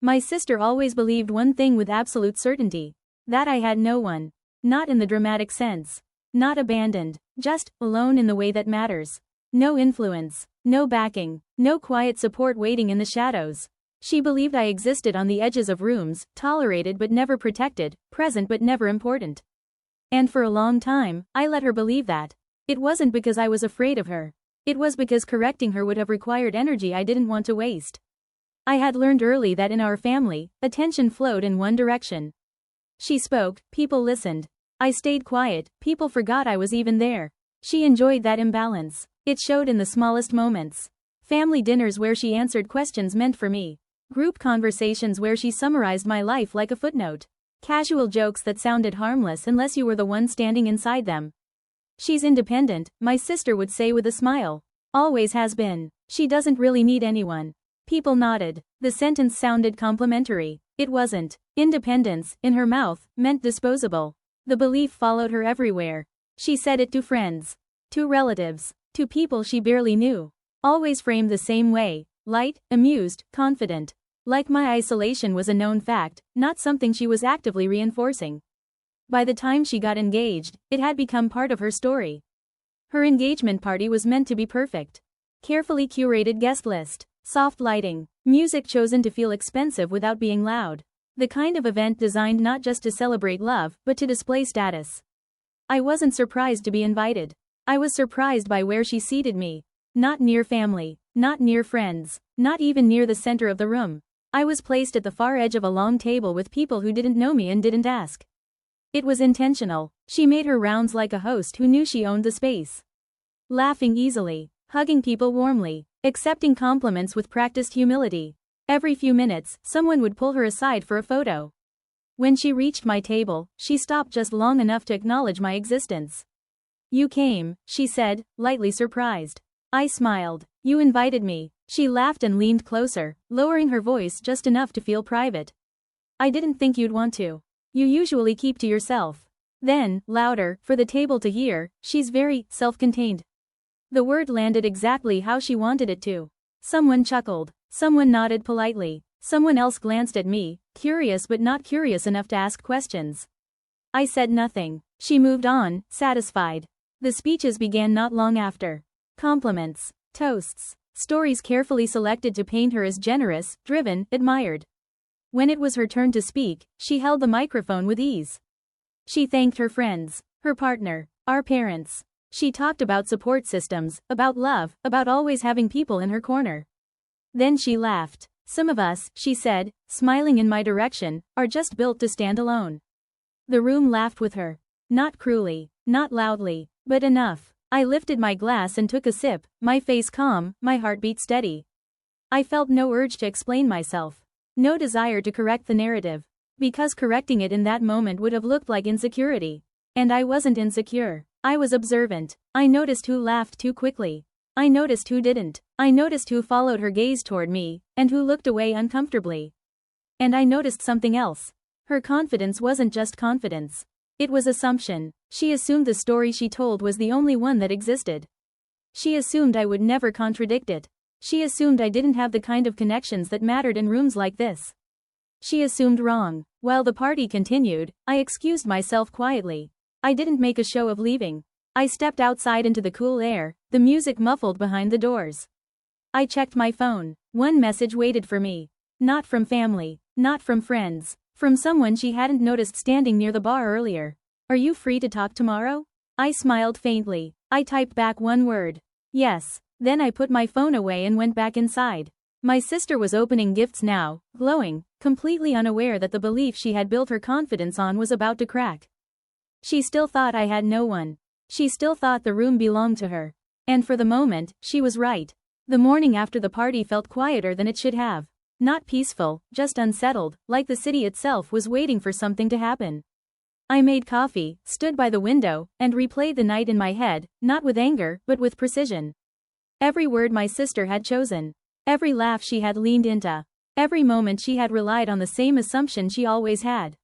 My sister always believed one thing with absolute certainty. That I had no one. Not in the dramatic sense. Not abandoned. Just alone in the way that matters. No influence. No backing. No quiet support waiting in the shadows. She believed I existed on the edges of rooms, tolerated but never protected, present but never important. And for a long time, I let her believe that. It wasn't because I was afraid of her. It was because correcting her would have required energy I didn't want to waste. I had learned early that in our family, attention flowed in one direction. She spoke, people listened. I stayed quiet, people forgot I was even there. She enjoyed that imbalance. It showed in the smallest moments. Family dinners where she answered questions meant for me. Group conversations where she summarized my life like a footnote. Casual jokes that sounded harmless unless you were the one standing inside them. She's independent, my sister would say with a smile. Always has been. She doesn't really need anyone. People nodded. The sentence sounded complimentary. It wasn't. Independence, in her mouth, meant disposable. The belief followed her everywhere. She said it to friends. To relatives. To people she barely knew. Always framed the same way. Light, amused, confident. Like my isolation was a known fact, not something she was actively reinforcing. By the time she got engaged, it had become part of her story. Her engagement party was meant to be perfect. Carefully curated guest list. Soft lighting. Music chosen to feel expensive without being loud. The kind of event designed not just to celebrate love, but to display status. I wasn't surprised to be invited. I was surprised by where she seated me. Not near family. Not near friends. Not even near the center of the room. I was placed at the far edge of a long table with people who didn't know me and didn't ask. It was intentional. She made her rounds like a host who knew she owned the space. Laughing easily. Hugging people warmly. Accepting compliments with practiced humility. Every few minutes, someone would pull her aside for a photo. When she reached my table, she stopped just long enough to acknowledge my existence. "You came," she said, lightly surprised. I smiled. "You invited me." She laughed and leaned closer, lowering her voice just enough to feel private. "I didn't think you'd want to. You usually keep to yourself." Then, louder, for the table to hear, "She's very self-contained." The word landed exactly how she wanted it to. Someone chuckled. Someone nodded politely. Someone else glanced at me, curious but not curious enough to ask questions. I said nothing. She moved on, satisfied. The speeches began not long after. Compliments. Toasts. Stories carefully selected to paint her as generous, driven, admired. When it was her turn to speak, she held the microphone with ease. She thanked her friends, her partner, our parents. She talked about support systems, about love, about always having people in her corner. Then she laughed. "Some of us," she said, smiling in my direction, "are just built to stand alone." The room laughed with her. Not cruelly, not loudly, but enough. I lifted my glass and took a sip, my face calm, my heartbeat steady. I felt no urge to explain myself. No desire to correct the narrative. Because correcting it in that moment would have looked like insecurity. And I wasn't insecure. I was observant. I noticed who laughed too quickly. I noticed who didn't. I noticed who followed her gaze toward me, and who looked away uncomfortably. And I noticed something else. Her confidence wasn't just confidence. It was assumption. She assumed the story she told was the only one that existed. She assumed I would never contradict it. She assumed I didn't have the kind of connections that mattered in rooms like this. She assumed wrong. While the party continued, I excused myself quietly. I didn't make a show of leaving. I stepped outside into the cool air, the music muffled behind the doors. I checked my phone. One message waited for me. Not from family. Not from friends. From someone she hadn't noticed standing near the bar earlier. "Are you free to talk tomorrow?" I smiled faintly. I typed back one word. "Yes." Then I put my phone away and went back inside. My sister was opening gifts now, glowing, completely unaware that the belief she had built her confidence on was about to crack. She still thought I had no one. She still thought the room belonged to her. And for the moment, she was right. The morning after the party felt quieter than it should have. Not peaceful, just unsettled, like the city itself was waiting for something to happen. I made coffee, stood by the window, and replayed the night in my head, not with anger, but with precision. Every word my sister had chosen. Every laugh she had leaned into. Every moment she had relied on the same assumption she always had.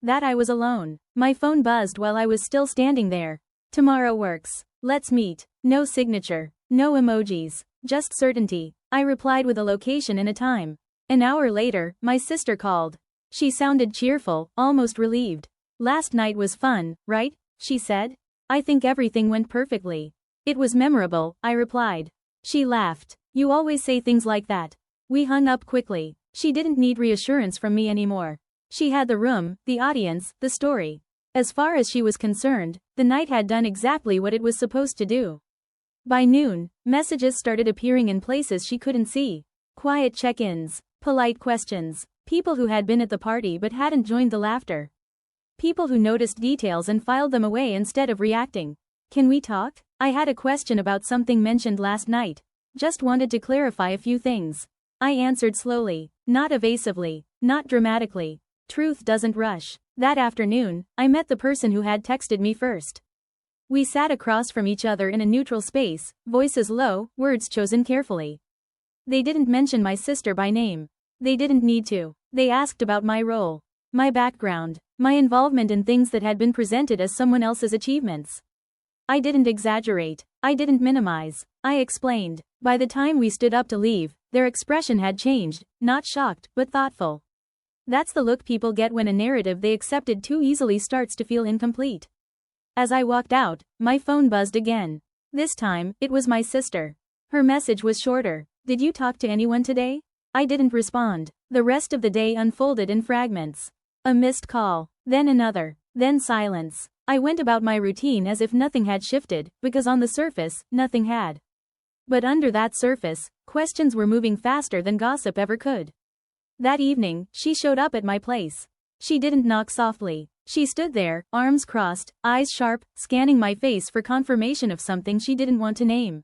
That I was alone. My phone buzzed while I was still standing there. "Tomorrow works. Let's meet." No signature. No emojis. Just certainty. I replied with a location and a time. An hour later, my sister called. She sounded cheerful, almost relieved. "Last night was fun, right?" she said. "I think everything went perfectly." "It was memorable," I replied. She laughed. "You always say things like that." We hung up quickly. She didn't need reassurance from me anymore. She had the room, the audience, the story. As far as she was concerned, the night had done exactly what it was supposed to do. By noon, messages started appearing in places she couldn't see. Quiet check-ins, polite questions, people who had been at the party but hadn't joined the laughter. People who noticed details and filed them away instead of reacting. "Can we talk? I had a question about something mentioned last night. Just wanted to clarify a few things." I answered slowly, not evasively, not dramatically. Truth doesn't rush. That afternoon, I met the person who had texted me first. We sat across from each other in a neutral space, voices low, words chosen carefully. They didn't mention my sister by name. They didn't need to. They asked about my role, my background, my involvement in things that had been presented as someone else's achievements. I didn't exaggerate. I didn't minimize. I explained. By the time we stood up to leave, their expression had changed, not shocked, but thoughtful. That's the look people get when a narrative they accepted too easily starts to feel incomplete. As I walked out, my phone buzzed again. This time, it was my sister. Her message was shorter. "Did you talk to anyone today?" I didn't respond. The rest of the day unfolded in fragments. A missed call, then another, then silence. I went about my routine as if nothing had shifted, because on the surface, nothing had. But under that surface, questions were moving faster than gossip ever could. That evening, she showed up at my place. She didn't knock softly. She stood there, arms crossed, eyes sharp, scanning my face for confirmation of something she didn't want to name.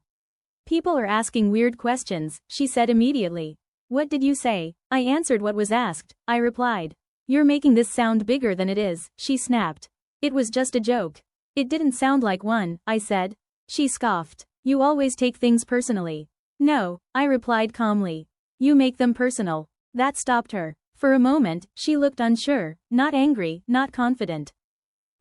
"People are asking weird questions," she said immediately. "What did you say?" I answered what was asked. I replied. "You're making this sound bigger than it is," she snapped. "It was just a joke." "It didn't sound like one," I said. She scoffed. "You always take things personally." "No," I replied calmly. "You make them personal." That stopped her. For a moment, she looked unsure, not angry, not confident.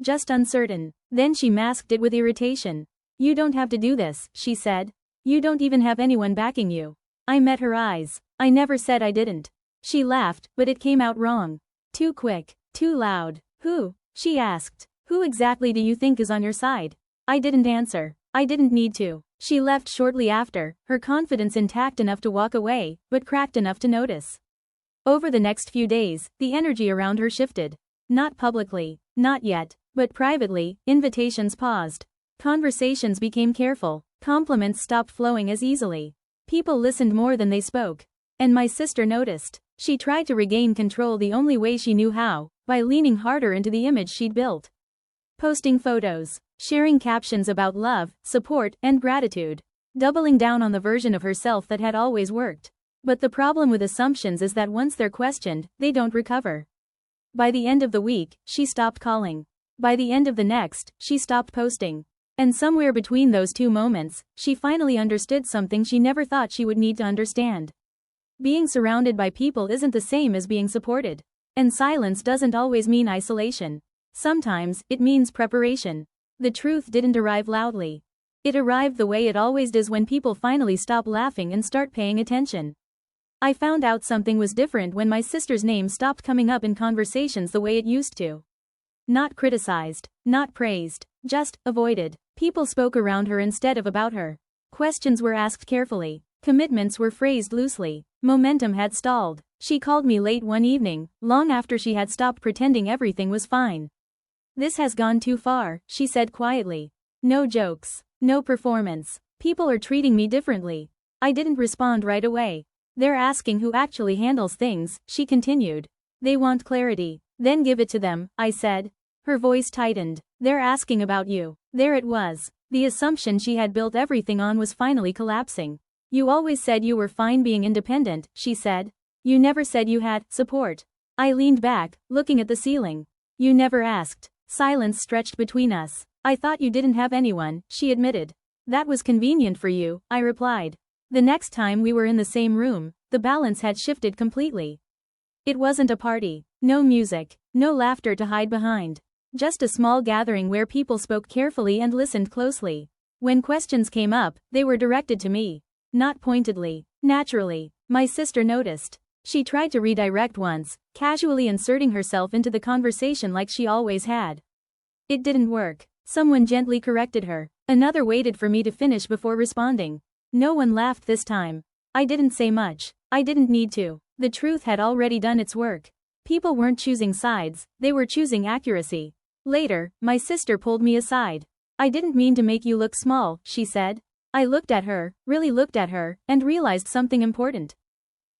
Just uncertain. Then she masked it with irritation. "You don't have to do this," she said. "You don't even have anyone backing you." I met her eyes. "I never said I didn't." She laughed, but it came out wrong. Too quick, too loud. "Who?" she asked. "Who exactly do you think is on your side?" I didn't answer. I didn't need to. She left shortly after, her confidence intact enough to walk away, but cracked enough to notice. Over the next few days, the energy around her shifted. Not publicly, not yet, but privately, invitations paused. Conversations became careful, compliments stopped flowing as easily. People listened more than they spoke. And my sister noticed. She tried to regain control the only way she knew how, by leaning harder into the image she'd built. Posting photos, sharing captions about love, support, and gratitude. Doubling down on the version of herself that had always worked. But the problem with assumptions is that once they're questioned, they don't recover. By the end of the week, she stopped calling. By the end of the next, she stopped posting. And somewhere between those two moments, she finally understood something she never thought she would need to understand. Being surrounded by people isn't the same as being supported. And silence doesn't always mean isolation. Sometimes, it means preparation. The truth didn't arrive loudly. It arrived the way it always does when people finally stop laughing and start paying attention. I found out something was different when my sister's name stopped coming up in conversations the way it used to. Not criticized, not praised, just avoided. People spoke around her instead of about her. Questions were asked carefully. Commitments were phrased loosely. Momentum had stalled. She called me late one evening, long after she had stopped pretending everything was fine. "This has gone too far," she said quietly. "No jokes. No performance. People are treating me differently." I didn't respond right away. "They're asking who actually handles things," she continued. "They want clarity. Then give it to them," I said. Her voice tightened. "They're asking about you." There it was. The assumption she had built everything on was finally collapsing. "You always said you were fine being independent," she said. "You never said you had support." I leaned back, looking at the ceiling. "You never asked." Silence stretched between us. "I thought you didn't have anyone," she admitted. "That was convenient for you," I replied. The next time we were in the same room, the balance had shifted completely. It wasn't a party. No music. No laughter to hide behind. Just a small gathering where people spoke carefully and listened closely. When questions came up, they were directed to me. Not pointedly. Naturally. My sister noticed. She tried to redirect once, casually inserting herself into the conversation like she always had. It didn't work. Someone gently corrected her. Another waited for me to finish before responding. No one laughed this time. I didn't say much. I didn't need to. The truth had already done its work. People weren't choosing sides, they were choosing accuracy. Later, my sister pulled me aside. I didn't mean to make you look small, she said. I looked at her, really looked at her, and realized something important.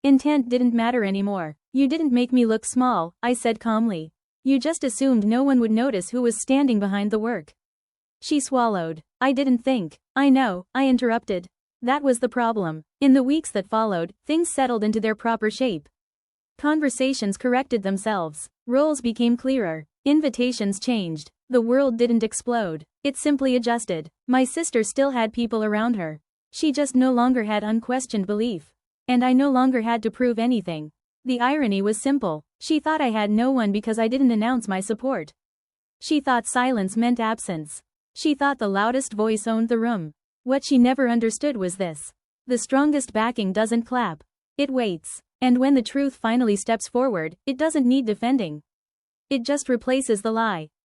Intent didn't matter anymore. You didn't make me look small, I said calmly. You just assumed no one would notice who was standing behind the work. She swallowed. I didn't think. I know, I interrupted. That was the problem. In the weeks that followed, things settled into their proper shape. Conversations corrected themselves. Roles became clearer. Invitations changed. The world didn't explode. It simply adjusted. My sister still had people around her. She just no longer had unquestioned belief. And I no longer had to prove anything. The irony was simple. She thought I had no one because I didn't announce my support. She thought silence meant absence. She thought the loudest voice owned the room. What she never understood was this. The strongest backing doesn't clap. It waits. And when the truth finally steps forward, it doesn't need defending. It just replaces the lie.